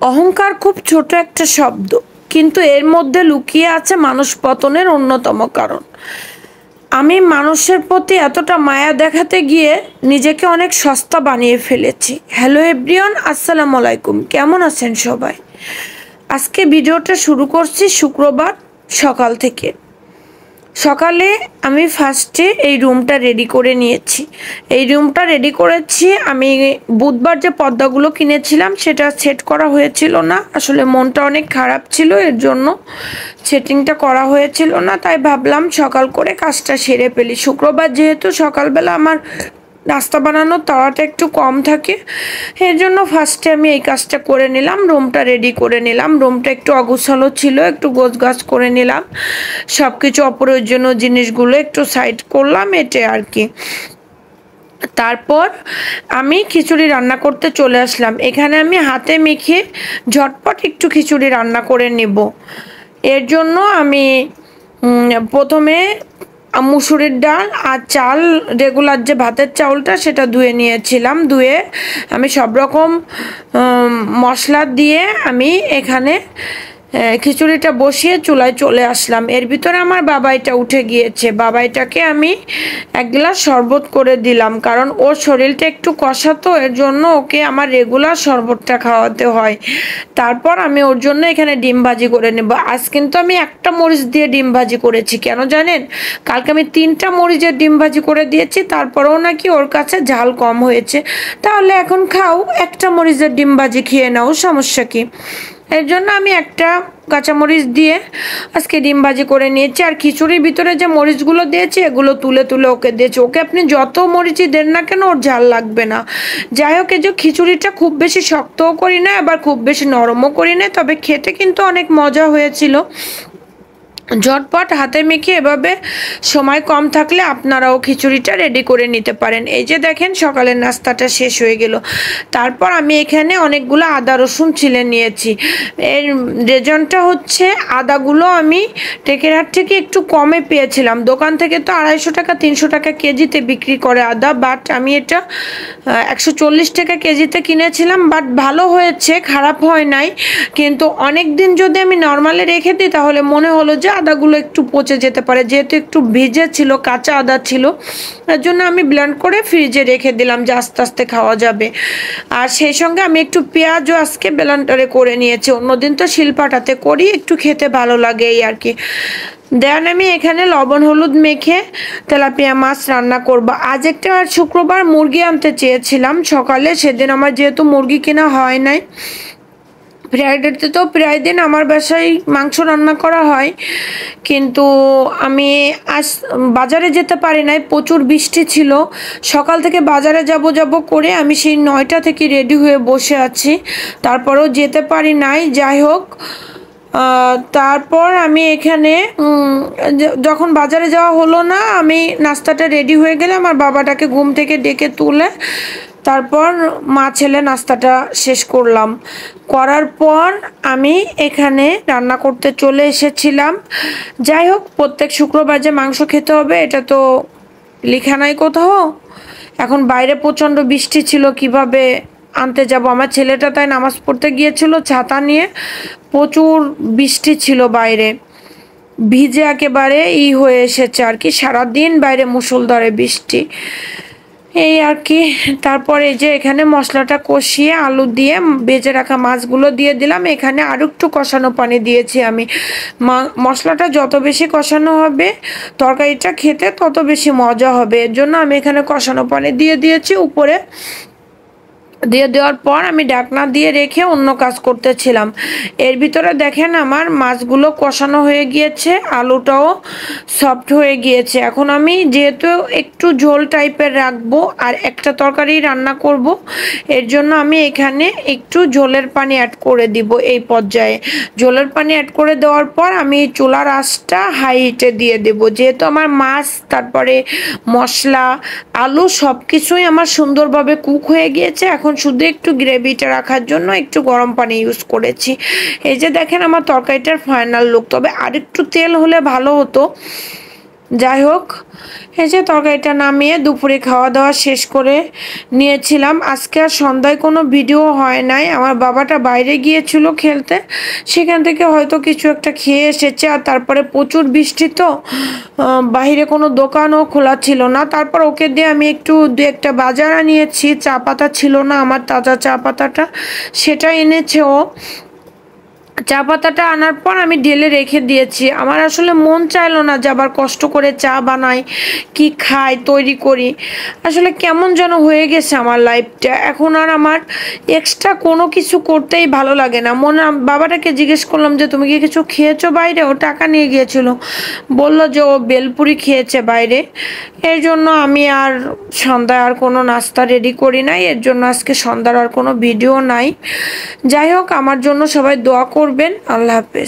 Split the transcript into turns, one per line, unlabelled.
অহংকার খুব ছোট একটা শব্দ, কিন্তু এর মধ্যে লুকিয়ে আছে মানুষ পতনের অন্যতম কারণ। আমি মানুষের প্রতি এতটা মায়া দেখাতে গিয়ে নিজেকে অনেক সস্তা বানিয়ে ফেলেছি। হ্যালো এভরিওয়ান, আসসালামু আলাইকুম। কেমন আছেন সবাই? আজকে ভিডিওটা শুরু করছি শুক্রবার সকাল থেকে। সকালে আমি ফার্স্টে এই রুমটা রেডি করে নিয়েছি। এই রুমটা রেডি করেছি আমি বুধবার যে পর্দাগুলো কিনেছিলাম সেটা সেট করা হয়েছিল না। আসলে মনটা অনেক খারাপ ছিল, এর জন্য সেটিংটা করা হয়েছিল না। তাই ভাবলাম সকাল করে কাজটা সেরে ফেলি। শুক্রবার যেহেতু সকালবেলা আমার নাস্তা বানানোর তাওয়াটা একটু কম থাকে, এর জন্য ফার্স্টে আমি এই কাজটা করে নিলাম, রুমটা রেডি করে নিলাম। রুমটা একটু অগোছালো ছিল, একটু গোছগাছ করে নিলাম, সব কিছু অপ্রয়োজনীয় জিনিসগুলো একটু সাইড করলাম, এটাই আর কি। তারপর আমি খিচুড়ি রান্না করতে চলে আসলাম। এখানে আমি হাতে মেখে ঝটপট একটু খিচুড়ি রান্না করে নেব। এর জন্য আমি প্রথমে মুসুরির ডাল আর চাল, রেগুলার যে ভাতের চাউলটা, সেটা ধুয়ে নিয়েছিলাম। ধুয়ে আমি সব রকম মশলা দিয়ে আমি এখানে খিচুড়িটা বসিয়ে চুলায় চলে আসলাম। এর ভিতরে আমার বাবাইটা উঠে গিয়েছে। বাবাইটাকে আমি এক গ্লাস শরবত করে দিলাম, কারণ ওর শরীরটা একটু কষা, তো এর জন্য ওকে আমার রেগুলার শরবতটা খাওয়াতে হয়। তারপর আমি ওর জন্য এখানে ডিম ভাজি করে নেব। আজ কিন্তু আমি একটা মরিচ দিয়ে ডিম ভাজি করেছি, কেন জানেন? কালকে আমি 3টা মরিচের ডিম ভাজি করে দিয়েছি, তারপরেও নাকি ওর কাছে ঝাল কম হয়েছে। তাহলে এখন খাও, একটা মরিচের ডিম ভাজি খেয়ে নাও, সমস্যা কি? এর জন্য আমি একটা কাঁচামরিচ দিয়ে আজকে ডিম ভাজি করে নিয়েছি। আর খিচুড়ির ভিতরে যে মরিচগুলো দিয়েছি এগুলো তুলে তুলে ওকে দিয়েছি। ওকে আপনি যত মরিচই দেন না কেন, ওর ঝাল লাগবে না। যাই হোক, এই যে খিচুড়িটা খুব বেশি শক্তও করি না, আবার খুব বেশি নরমও করি না, তবে খেতে কিন্তু অনেক মজা হয়েছিল। ঝটপট হাতে মেখে এভাবে সময় কম থাকলে আপনারাও খিচুড়িটা রেডি করে নিতে পারেন। এই যে দেখেন সকালের নাস্তাটা শেষ হয়ে গেল। তারপর আমি এখানে অনেকগুলো আদা রসুন ছিলে নিয়েছি। এর রিজনটা হচ্ছে, আদাগুলো আমি টেকেরহাট থেকে একটু কমে পেয়েছিলাম। দোকান থেকে তো 250 টাকা 300 টাকা কেজিতে বিক্রি করে আদা, বাট আমি এটা 140 টাকা কেজিতে কিনেছিলাম। বাট ভালো হয়েছে, খারাপ হয় নাই। কিন্তু অনেক দিন যদি আমি নর্মালে রেখে দিই তাহলে মনে হলো যে আদাগুলো একটু পচে যেতে পারে, যেহেতু একটু ভিজে ছিল, কাঁচা আদা ছিল। এর জন্য আমি ব্লেন্ড করে ফ্রিজে রেখে দিলাম যে আস্তে আস্তে খাওয়া যাবে। আর সেই সঙ্গে আমি একটু পেঁয়াজও আজকে ব্লেন্ডারে করে নিয়েছি। অন্যদিন তো শিলপাটাতে করি, একটু খেতে ভালো লাগে এই আর কি। দেন আমি এখানে লবণ হলুদ মেখে তেলাপিয়া মাছ রান্না করব। আজ একটা শুক্রবার মুরগি আনতে চেয়েছিলাম সকালে, সেদিন আমার যেহেতু মুরগি কেনা হয় নাই। ফ্রাইডেতে তো প্রায় দিন আমার বাসায় মাংস রান্না করা হয়, কিন্তু আমি আজ বাজারে যেতে পারি নাই, প্রচুর বৃষ্টি ছিল। সকাল থেকে বাজারে যাব করে আমি সেই 9টা থেকে রেডি হয়ে বসে আছি, তারপরেও যেতে পারি নাই। যাই হোক, তারপর আমি এখানে যখন বাজারে যাওয়া হলো না, আমি নাস্তাটা রেডি হয়ে গেলে আমার বাবাটাকে ঘুম থেকে ডেকে তুলে তারপর মা ছেলে নাস্তাটা শেষ করলাম। করার পর আমি এখানে রান্না করতে চলে এসেছিলাম। যাই হোক, প্রত্যেক শুক্রবার যে মাংস খেতে হবে এটা তো লেখা নাই কোথাও। এখন বাইরে প্রচণ্ড বৃষ্টি ছিল, কিভাবে আনতে যাব? আমার ছেলেটা তাই নামাজ পড়তে গিয়েছিল ছাতা নিয়ে, প্রচুর বৃষ্টি ছিল বাইরে, ভিজে একেবারে হয়ে এসেছে আর কি। সারাদিন বাইরে মুষলধারে বৃষ্টি, এই আর কি। তারপরে যে এখানে মশলাটা কষিয়ে আলু দিয়ে ভেজে রাখা মাছগুলো দিয়ে দিলাম। এখানে আরও একটু কষানো পানি দিয়েছি আমি। মশলাটা যত বেশি কষানো হবে তরকারিটা খেতে তত বেশি মজা হবে, এর জন্য আমি এখানে কষানো পানি দিয়ে দিয়েছি। উপরে দিয়ে দেওয়ার পর আমি ঢাকনা দিয়ে রেখে অন্য কাজ করতেছিলাম। এর ভিতরে দেখেন আমার মাছগুলো কষানো হয়ে গিয়েছে, আলুটাও সফট হয়ে গিয়েছে। এখন আমি যেহেতু একটু ঝোল টাইপের রাখবো আর একটা তরকারি রান্না করব, এর জন্য আমি এখানে একটু ঝোলের পানি অ্যাড করে দিব। এই পর্যায়ে ঝোলের পানি অ্যাড করে দেওয়ার পর আমি চুলার আঁচটা হাই হিটে দিয়ে দেব। যেহেতু আমার মাছ, তারপরে মশলা, আলু সব কিছুই আমার সুন্দরভাবে কুক হয়ে গিয়েছে, এখন শুধু একটু গ্রেভিটা রাখার জন্য একটু গরম পানি ইউজ করেছি। এই যে দেখেন আমার তরকারিটার ফাইনাল লুক। তবে আরেকটু তেল হলে ভালো হতো, যাই হোক, এই যে তরকারিটা নামিয়ে দুপুরে খাওয়া দাওয়া শেষ করে নিয়েছিলাম। আজকে আর সন্ধ্যায় কোনো ভিডিও হয় নাই, আমার বাবাটা বাইরে গিয়েছিল খেলতে, সেখান থেকে হয়তো কিছু একটা খেয়ে এসেছে। আর তারপরে প্রচুর বৃষ্টি, তো বাইরে কোনো দোকানও খোলা ছিল না। তারপর ওকে দিয়ে আমি একটু দু একটা বাজার আনিয়েছি, চা পাতা ছিল না আমার, তাজা চা পাতাটা সেটা এনেছে ও। চা পাতাটা আনার পর আমি ঢেলে রেখে দিয়েছি। আমার আসলে মন চাইলো না যে আবার কষ্ট করে চা বানাই, কি খাই, তৈরি করি। আসলে কেমন যেন হয়ে গেছে আমার লাইফটা। এখন আর আমার এক্সট্রা কোনো কিছু করতেই ভালো লাগে না। বাবাটাকে জিজ্ঞেস করলাম যে তুমি কি কিছু খেয়েছো বাইরে? ও টাকা নিয়ে গিয়েছিল, বললো যে ও বেলপুরি খেয়েছে বাইরে। এর জন্য আমি আর সন্ধ্যায় আর কোনো নাস্তা রেডি করি নাই, এর জন্য আজকে সন্ধ্যার আর কোনো ভিডিও নাই। যাই হোক, আমার জন্য সবাই দোয়া করবেন। আল্লাহ হাফেজ।